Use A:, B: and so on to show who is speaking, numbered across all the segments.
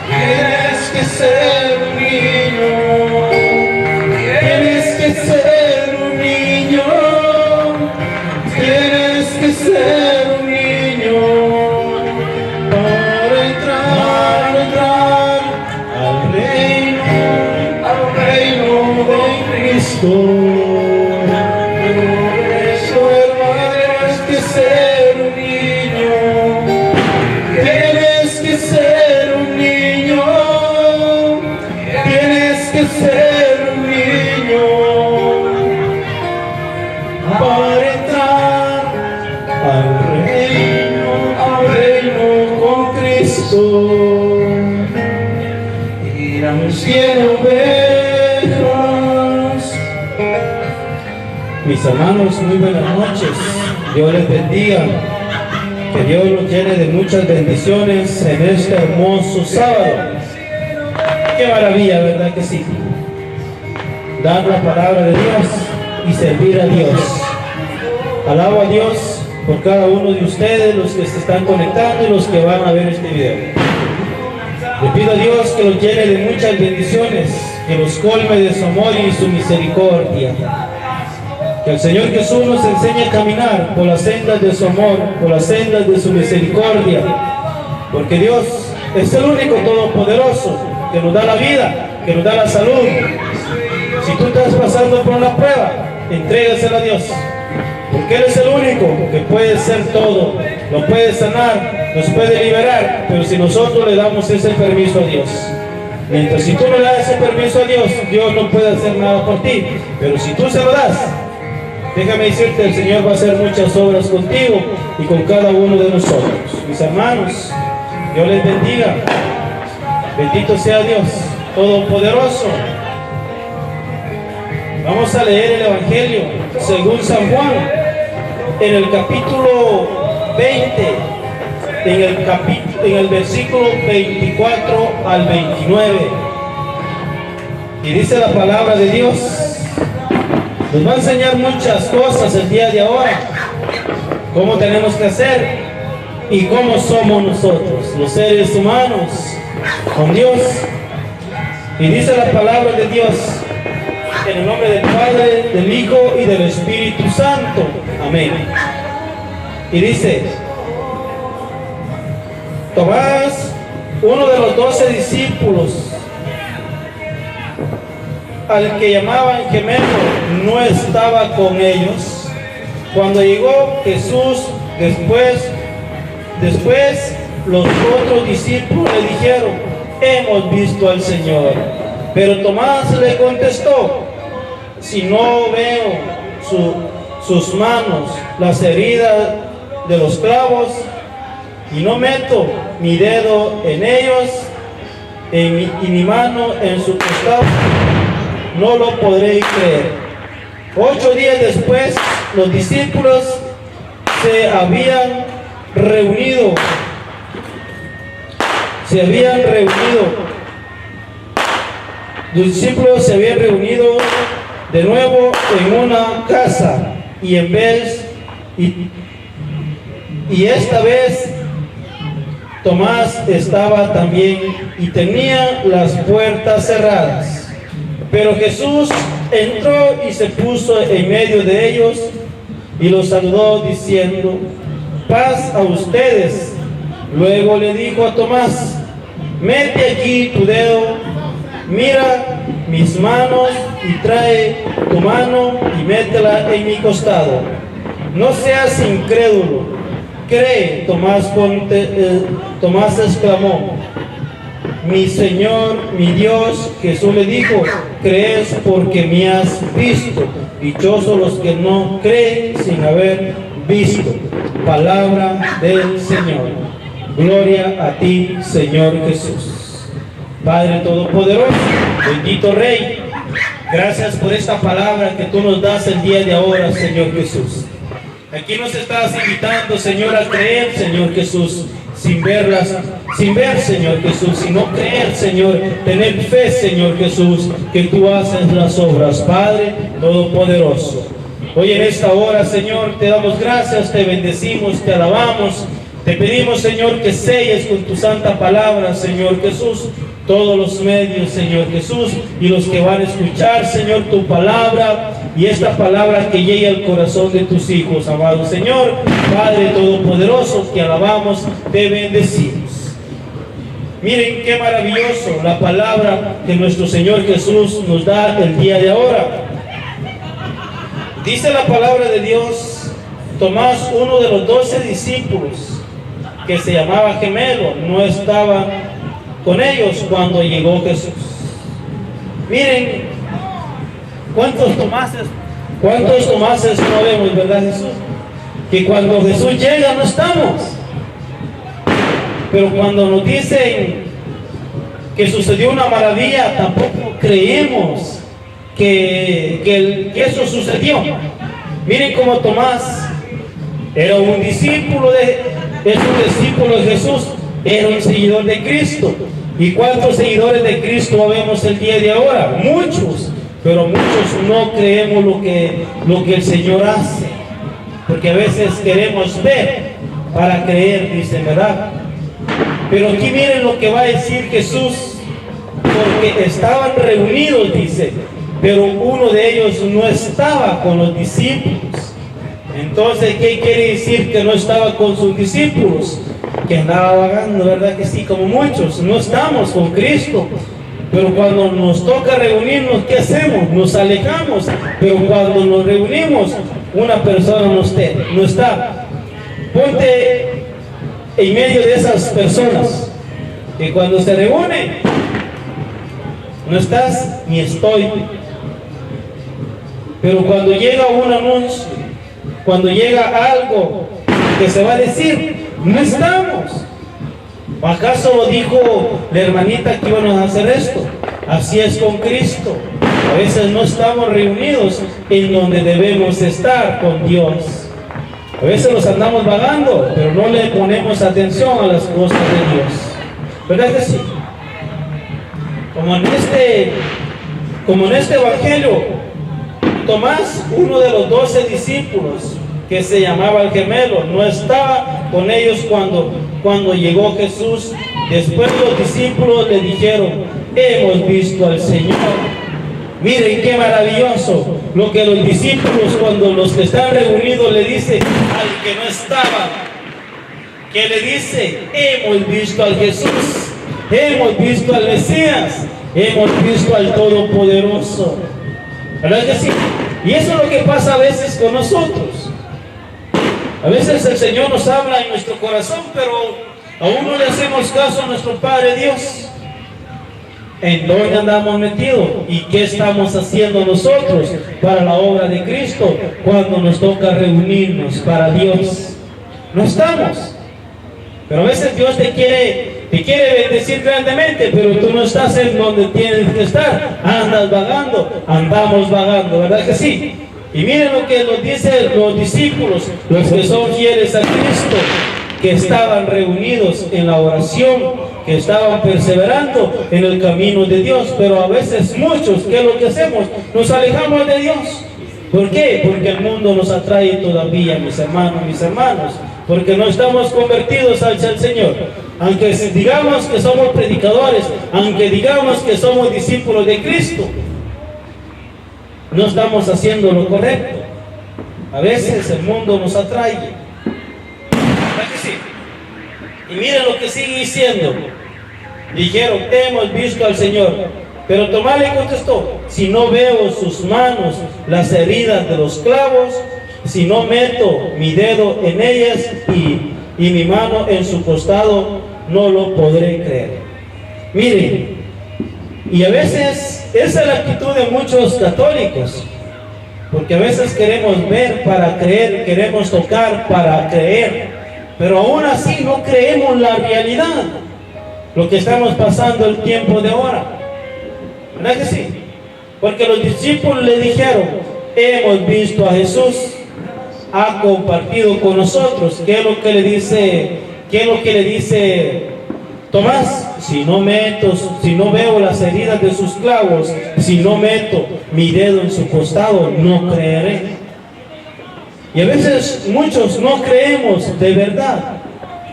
A: Tienes que ser un niño, tienes que ser un niño, tienes que ser un niño para entrar al reino de Cristo. Tienes que ser un niño, tienes que ser un niño, tienes que ser un niño para entrar al reino con Cristo. Irán cielo ovejas. Mis hermanos, muy buenas noches. Dios les bendiga. Que Dios los llene de muchas bendiciones en este hermoso sábado. Qué maravilla, ¿verdad que sí? Dar la palabra de Dios y servir a Dios. Alabo a Dios por cada uno de ustedes, los que se están conectando y los que van a ver este video. Le pido a Dios que los llene de muchas bendiciones, que los colme de su amor y su misericordia. Que el Señor Jesús nos enseñe a caminar por las sendas de su amor, por las sendas de su misericordia, porque Dios es el único todopoderoso que nos da la vida, que nos da la salud. Si tú estás pasando por una prueba, entrégasela a Dios, porque Él es el único que puede ser todo, lo puede sanar, nos puede liberar, pero si nosotros le damos ese permiso a Dios. Mientras si tú no le das ese permiso a Dios, Dios no puede hacer nada por ti, pero si tú se lo das, déjame decirte, el Señor va a hacer muchas obras contigo y con cada uno de nosotros. Mis hermanos, Dios les bendiga. Bendito sea Dios Todopoderoso. Vamos a leer el Evangelio según San Juan, en el capítulo 20, en el versículo 24 al 29. Y dice la palabra de Dios. Nos va a enseñar muchas cosas el día de ahora, cómo tenemos que hacer y cómo somos nosotros, los seres humanos, con Dios. Y dice la palabra de Dios, en el nombre del Padre, del Hijo y del Espíritu Santo. Amén. Y dice, Tomás, uno de los 12 discípulos, al que llamaban Gemelo, no estaba con ellos. Cuando llegó Jesús, después los otros discípulos le dijeron, hemos visto al Señor. Pero Tomás le contestó, si no veo sus manos, las heridas de los clavos, y no meto mi dedo en ellos, y mi mano en su costado, no lo podré creer. 8 días después, los discípulos se habían reunido. Los discípulos se habían reunido de nuevo en una casa, y esta vez Tomás estaba también y tenía las puertas cerradas. Pero Jesús entró y se puso en medio de ellos y los saludó diciendo, paz a ustedes. Luego le dijo a Tomás, mete aquí tu dedo, mira mis manos y trae tu mano y métela en mi costado. No seas incrédulo, cree. Tomás exclamó, mi Señor, mi Dios. Jesús le dijo, crees porque me has visto. Dichosos los que no creen sin haber visto. Palabra del Señor. Gloria a ti, Señor Jesús. Padre Todopoderoso, bendito Rey, gracias por esta palabra que tú nos das el día de ahora, Señor Jesús. Aquí nos estás invitando, Señor, a creer, Señor Jesús, sin ver, Señor Jesús, sino creer, Señor, tener fe, Señor Jesús, que tú haces las obras, Padre Todopoderoso. Hoy en esta hora, Señor, te damos gracias, te bendecimos, te alabamos. Te pedimos, Señor, que selles con tu santa palabra, Señor Jesús, todos los medios, Señor Jesús, y los que van a escuchar, Señor, tu palabra, y esta palabra que llegue al corazón de tus hijos, amado Señor, Padre Todopoderoso, que alabamos, te bendecimos. Miren qué maravilloso la palabra que nuestro Señor Jesús nos da el día de ahora. Dice la palabra de Dios, Tomás, uno de los 12 discípulos, que se llamaba Gemelo, no estaba con ellos cuando llegó Jesús. Miren, ¿cuántos Tomases no vemos, verdad, Jesús? Que cuando Jesús llega no estamos. Pero cuando nos dicen que sucedió una maravilla, tampoco creemos que eso sucedió. Miren cómo Tomás era un discípulo de Jesús, era un seguidor de Cristo. ¿Y cuántos seguidores de Cristo vemos el día de ahora? Muchos, pero muchos no creemos lo que el Señor hace, porque a veces queremos ver para creer, dicen, ¿verdad? Pero aquí miren lo que va a decir Jesús, porque estaban reunidos, dice, pero uno de ellos no estaba con los discípulos. Entonces, ¿qué quiere decir que no estaba con sus discípulos? Que andaba vagando, ¿verdad que sí? Como muchos, no estamos con Cristo. Pero cuando nos toca reunirnos, ¿qué hacemos? Nos alejamos. Pero cuando nos reunimos, una persona no está. Ponte en medio de esas personas que cuando se reúnen, no estás ni estoy. Pero cuando llega un anuncio, cuando llega algo que se va a decir, no estamos. ¿Acaso lo dijo la hermanita que íbamos a hacer esto? Así es con Cristo. A veces no estamos reunidos en donde debemos estar con Dios. A veces nos andamos vagando, pero no le ponemos atención a las cosas de Dios. ¿Verdad que sí? Como en este evangelio, Tomás, uno de los 12 discípulos, que se llamaba el Gemelo, no estaba con ellos cuando llegó Jesús. Después los discípulos le dijeron, hemos visto al Señor. Miren qué maravilloso lo que los discípulos, cuando los que están reunidos, le dicen al que no estaba, que le dice, hemos visto al Jesús, hemos visto al Mesías, hemos visto al Todopoderoso. ¿Verdad que sí? Y eso es lo que pasa a veces con nosotros. A veces el Señor nos habla en nuestro corazón, pero aún no le hacemos caso a nuestro Padre Dios. ¿En dónde andamos metidos? ¿Y qué estamos haciendo nosotros para la obra de Cristo cuando nos toca reunirnos para Dios? No estamos. Pero a veces Dios te quiere bendecir grandemente, pero tú no estás en donde tienes que estar. Andas vagando, andamos vagando, ¿verdad que sí? Y miren lo que nos dicen los discípulos, los que son fieles a Cristo, que estaban reunidos en la oración, que estaban perseverando en el camino de Dios. Pero a veces muchos, ¿qué es lo que hacemos? Nos alejamos de Dios. ¿Por qué? Porque el mundo nos atrae todavía, mis hermanos, porque no estamos convertidos hacia el Señor. Aunque digamos que somos predicadores, aunque digamos que somos discípulos de Cristo, no estamos haciendo lo correcto. A veces el mundo nos atrae. ¿Verdad que sí? Y miren lo que sigue diciendo. Dijeron, hemos visto al Señor. Pero Tomás le contestó, si no veo sus manos, las heridas de los clavos, si no meto mi dedo en ellas y mi mano en su costado, no lo podré creer. Miren, y a veces esa es la actitud de muchos católicos, porque a veces queremos ver para creer, queremos tocar para creer, pero aún así no creemos la realidad, lo que estamos pasando el tiempo de ahora. ¿Verdad que sí? Porque los discípulos le dijeron, hemos visto a Jesús, ha compartido con nosotros. ¿Qué es lo que le dice Tomás? Si no veo las heridas de sus clavos, si no meto mi dedo en su costado, no creeré. Y a veces muchos no creemos de verdad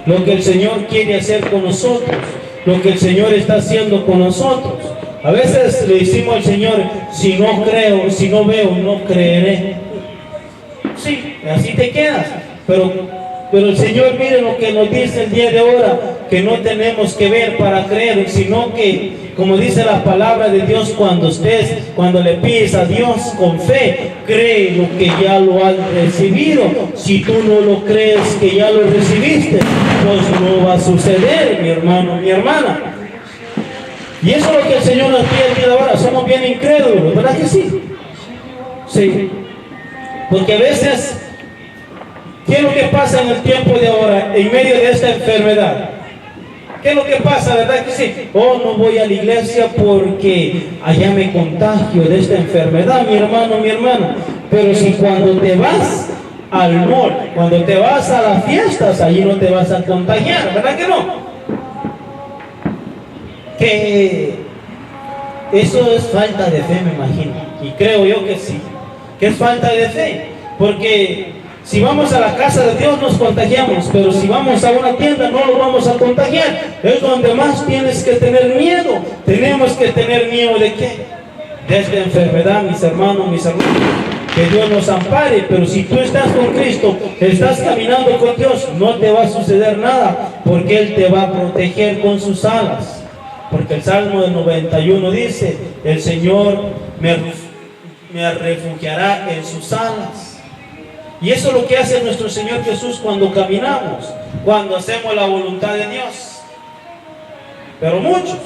A: lo que el Señor quiere hacer con nosotros, lo que el Señor está haciendo con nosotros. A veces le decimos al Señor, si no creo, si no veo, no creeré. Sí, así te quedas. Pero el Señor, mire lo que nos dice el día de ahora, que no tenemos que ver para creer, sino que, como dice la palabra de Dios, cuando le pides a Dios con fe, cree lo que ya lo has recibido. Si tú no lo crees que ya lo recibiste, pues no va a suceder, mi hermano, mi hermana. Y eso es lo que el Señor nos pide el día de ahora. Somos bien incrédulos, ¿verdad que sí? Sí. Porque a veces, ¿qué es lo que pasa en el tiempo de ahora, en medio de esta enfermedad? ¿Qué es lo que pasa, verdad que sí? Oh, no voy a la iglesia porque allá me contagio de esta enfermedad, mi hermano, mi hermana. Pero si cuando te vas al mall, cuando te vas a las fiestas, allí no te vas a contagiar, ¿verdad que no? Que eso es falta de fe, me imagino. Y creo yo que sí, que es falta de fe. Porque si vamos a la casa de Dios nos contagiamos, pero si vamos a una tienda no lo vamos a contagiar. Es donde más tienes que tener miedo. Tenemos que tener miedo ¿de qué? De esta enfermedad, mis hermanos, mis hermanos. Que Dios nos ampare, pero si tú estás con Cristo, estás caminando con Dios, no te va a suceder nada, porque Él te va a proteger con sus alas. Porque el Salmo del 91 dice, el Señor me refugiará en sus alas. Y eso es lo que hace nuestro Señor Jesús cuando caminamos, cuando hacemos la voluntad de Dios. Pero muchos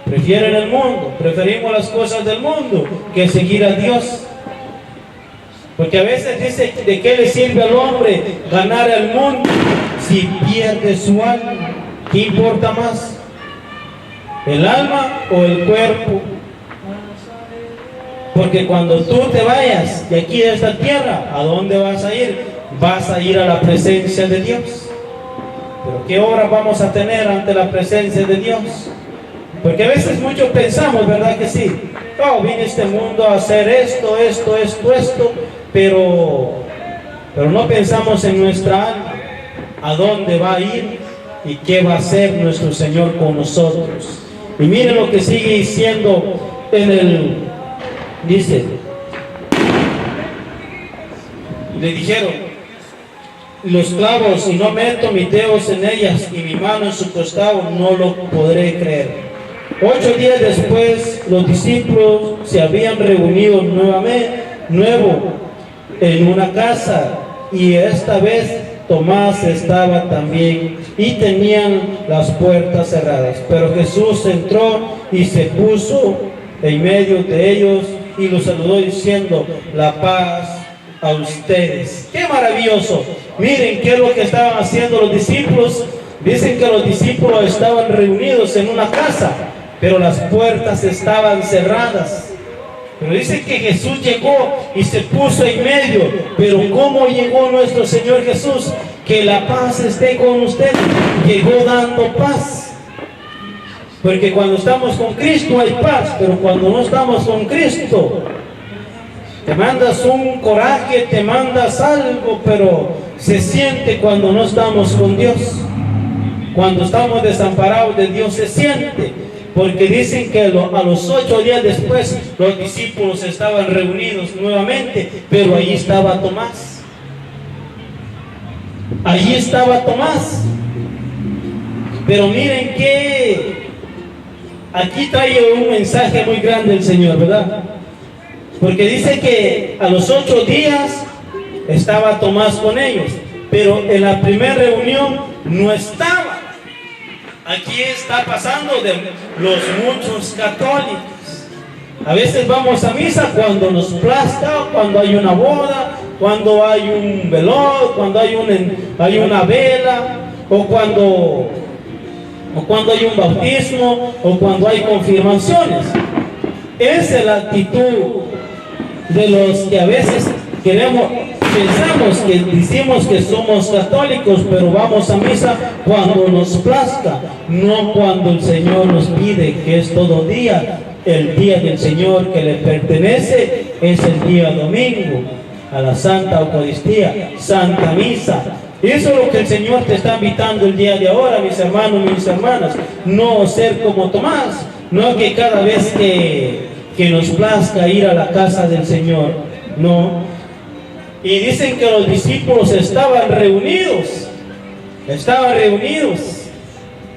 A: prefieren el mundo, preferimos las cosas del mundo que seguir a Dios. Porque a veces dice, ¿de qué le sirve al hombre ganar el mundo si pierde su alma? ¿Qué importa más? ¿El alma o el cuerpo? Porque cuando tú te vayas de aquí de esta tierra, ¿a dónde vas a ir? Vas a ir a la presencia de Dios. Pero ¿qué hora vamos a tener ante la presencia de Dios? Porque a veces muchos pensamos, ¿verdad que sí? Oh, vine a este mundo a hacer esto, pero no pensamos en nuestra alma, a dónde va a ir y qué va a hacer nuestro Señor con nosotros. Y miren lo que sigue diciendo dice, le dijeron los clavos, si no meto mis dedos en ellas y mi mano en su costado, no lo podré creer. 8 días después, los discípulos se habían reunido nuevo en una casa, y esta vez Tomás estaba también, y tenían las puertas cerradas. Pero Jesús entró y se puso en medio de ellos y los saludó diciendo, la paz a ustedes. ¡Qué maravilloso! Miren qué es lo que estaban haciendo los discípulos. Dicen que los discípulos estaban reunidos en una casa, pero las puertas estaban cerradas. Pero dice que Jesús llegó y se puso en medio. Pero ¿cómo llegó nuestro Señor Jesús? Que la paz esté con ustedes. Llegó dando paz. Porque cuando estamos con Cristo hay paz, pero cuando no estamos con Cristo, te mandas un coraje, te mandas algo, pero se siente cuando no estamos con Dios. Cuando estamos desamparados de Dios se siente. Porque dicen que a los 8 días después los discípulos estaban reunidos nuevamente, pero allí estaba Tomás. Allí estaba Tomás. Pero miren que aquí trae un mensaje muy grande el Señor, ¿verdad? Porque dice que a los 8 días estaba Tomás con ellos, pero en la primera reunión no estaba. Aquí está pasando de los muchos católicos. A veces vamos a misa cuando nos plazca, cuando hay una boda, cuando hay un velón, cuando hay una vela, o cuando hay un bautismo, o cuando hay confirmaciones. Esa es la actitud de los que a veces pensamos que decimos que somos católicos, pero vamos a misa cuando nos plazca, no cuando el Señor nos pide, que es todo día. El día del Señor que le pertenece es el día domingo. a la Santa Eucaristía, Santa Misa. Eso es lo que el Señor te está invitando el día de ahora, mis hermanos, mis hermanas. No ser como Tomás, no que cada vez que nos plazca ir a la casa del Señor, no. Y dicen que los discípulos estaban reunidos,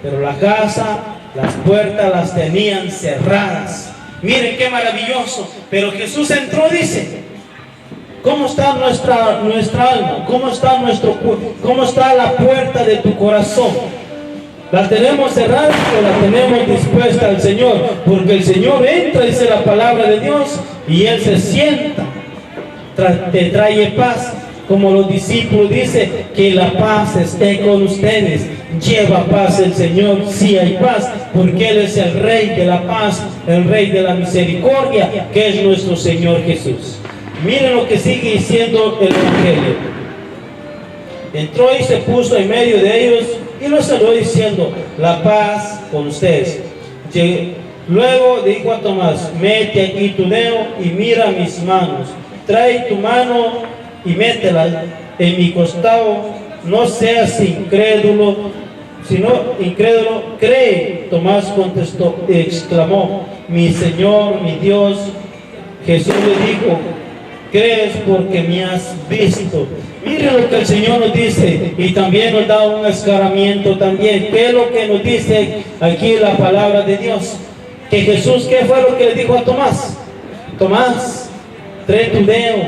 A: pero la casa, las puertas las tenían cerradas. Miren qué maravilloso. Pero Jesús entró, dice. ¿Cómo está nuestra alma? ¿Cómo está la puerta de tu corazón? ¿La tenemos cerrada o la tenemos dispuesta al Señor? Porque el Señor entra, dice la palabra de Dios, y Él se sienta, te trae paz. Como los discípulos dice, que la paz esté con ustedes. Lleva paz el Señor, sí hay paz, porque Él es el Rey de la paz, el Rey de la misericordia, que es nuestro Señor Jesús. Miren lo que sigue diciendo el Evangelio. Entró y se puso en medio de ellos y los saludó diciendo, la paz con ustedes. Luego dijo a Tomás, mete aquí tu dedo y mira mis manos. Trae tu mano y métela en mi costado. No seas incrédulo, sino incrédulo, cree. Tomás contestó, exclamó, mi Señor, mi Dios. Jesús le dijo, crees porque me has visto. Miren lo que el Señor nos dice, y también nos da un escarmiento también. ¿Qué es lo que nos dice aquí la palabra de Dios? Que Jesús, ¿qué fue lo que le dijo a Tomás? Tomás, trae tu dedo,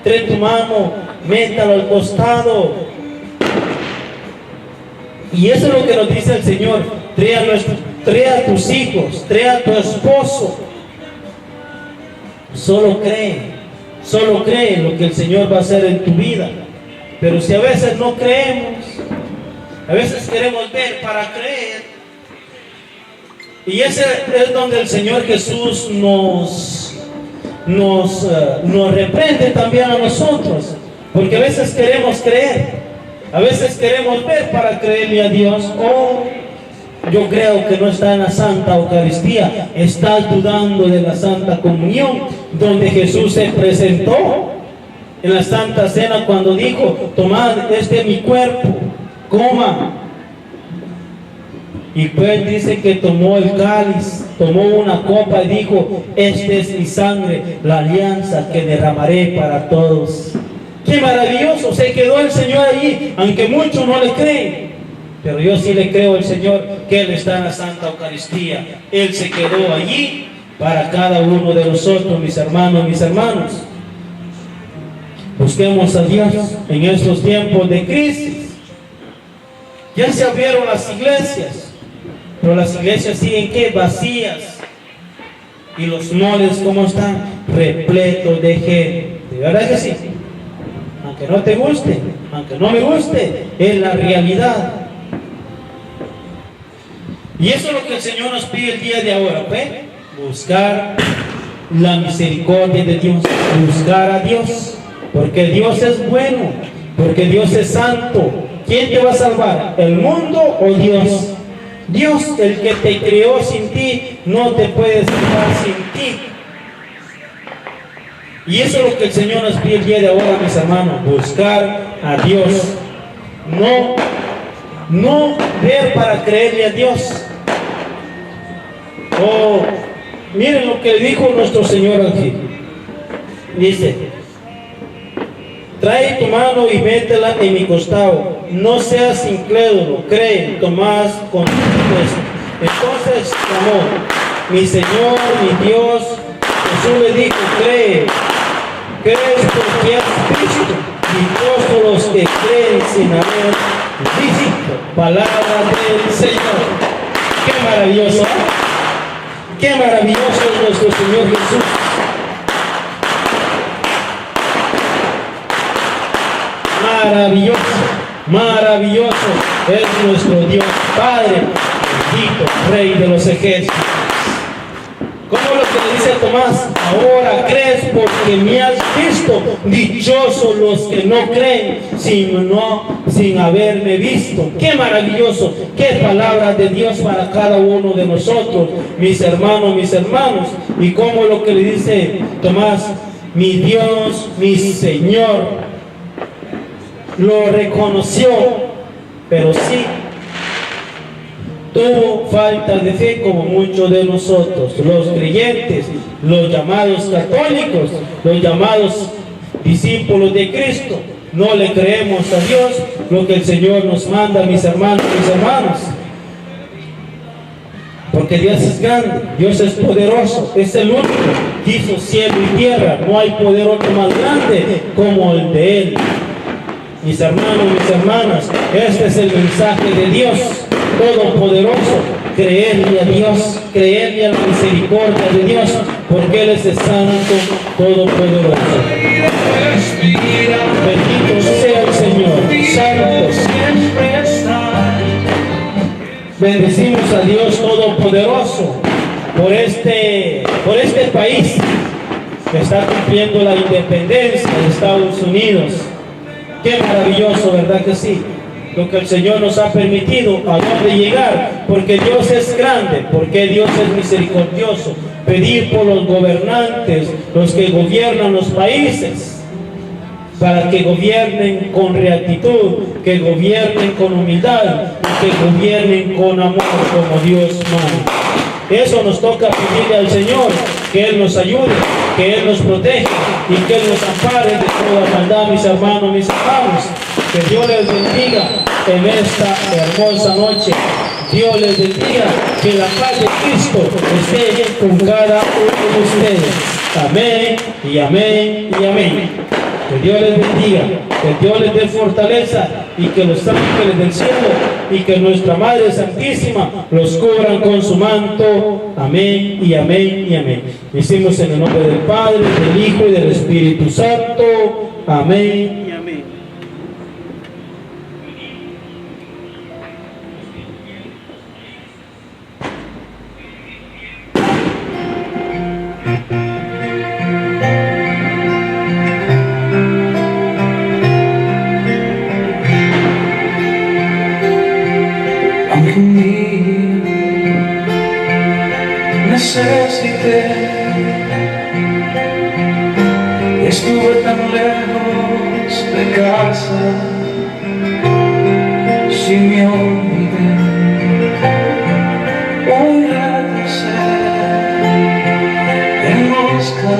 A: trae tu mano, métalo al costado. Y eso es lo que nos dice el Señor. Trae a tus hijos, trae a tu esposo. Solo cree lo que el Señor va a hacer en tu vida. Pero si a veces no creemos, a veces queremos ver para creer. Y ese es donde el Señor Jesús nos reprende también a nosotros. Porque a veces queremos creer, a veces queremos ver para creerle a Dios. Oh, yo creo que no está en la Santa Eucaristía, estás dudando de la Santa Comunión, donde Jesús se presentó en la Santa Cena cuando dijo, tomad, este es mi cuerpo, coma. Y pues dice que tomó el cáliz, tomó una copa y dijo, este es mi sangre, la alianza que derramaré para todos. ¡Qué maravilloso! Se quedó el Señor allí, aunque muchos no le creen. Pero yo sí le creo al Señor que Él está en la Santa Eucaristía. Él se quedó allí para cada uno de nosotros, mis hermanos, mis hermanos. Busquemos a Dios en estos tiempos de crisis. Ya se abrieron las iglesias, pero las iglesias siguen ¿qué? Vacías. Y los moles, ¿cómo están? Repletos de gente. ¿De verdad que sí? Aunque no te guste, aunque no me guste, es la realidad. Y eso es lo que el Señor nos pide el día de ahora, ¿ve? Buscar la misericordia de Dios, buscar a Dios, porque Dios es bueno, porque Dios es santo. ¿Quién te va a salvar? ¿El mundo o Dios? Dios, el que te creó sin ti, no te puede salvar sin ti. Y eso es lo que el Señor nos pide el día de ahora, mis hermanos, buscar a Dios. No ver para creerle a Dios. Oh, miren lo que dijo nuestro Señor aquí. Dice, trae tu mano y métela en mi costado. No seas incrédulo, cree. Tomás contestó. Entonces exclamó, mi Señor, mi Dios. Jesús le dijo, cree. ¿Crees porque has visto? Dichosos los que creen sin haber visto. Palabra del Señor. ¡Qué maravilloso! ¡Qué maravilloso es nuestro Señor Jesús! Maravilloso, maravilloso es nuestro Dios Padre, bendito, Rey de los ejércitos. ¿Cómo lo que le dice Tomás? Ahora crees porque me has visto. Dichosos los que no creen sin haberme visto. Qué maravilloso, qué palabra de Dios para cada uno de nosotros, mis hermanos, mis hermanos. Y como lo que le dice Tomás, mi Dios, mi Señor, lo reconoció, pero sí tuvo falta de fe como muchos de nosotros, los creyentes, los llamados católicos, los llamados discípulos de Cristo. No le creemos a Dios lo que el Señor nos manda, mis hermanos, mis hermanos. Porque Dios es grande, Dios es poderoso, es el único que hizo cielo y tierra. No hay poder otro más grande como el de Él. Mis hermanos, mis hermanas, este es el mensaje de Dios Todopoderoso. Creerle a Dios, creerle a la misericordia de Dios, porque Él es el Santo Todopoderoso. Bendito sea el Señor, Santo. Bendecimos a Dios Todopoderoso por este país que está cumpliendo la independencia de Estados Unidos. Qué maravilloso, ¿verdad que sí? Lo que el Señor nos ha permitido a dónde llegar, porque Dios es grande, porque Dios es misericordioso. Pedir por los gobernantes, los que gobiernan los países, para que gobiernen con rectitud, que gobiernen con humildad, que gobiernen con amor como Dios manda. Eso nos toca pedirle al Señor, que Él nos ayude, que Él nos proteja y que Él nos ampare de toda maldad, mis hermanos, mis hermanos. Que Dios les bendiga en esta hermosa noche. Dios les bendiga, que la paz de Cristo esté con cada uno de ustedes. Amén y amén y amén. Que Dios les bendiga, que Dios les dé fortaleza y que los ángeles del cielo y que nuestra Madre Santísima los cubran con su manto. Amén y amén y amén. Decimos en el nombre del Padre, del Hijo y del Espíritu Santo. Amén y amén.
B: Necesité, estuve tan lejos de casa, si me olvidé, hoy regresé en busca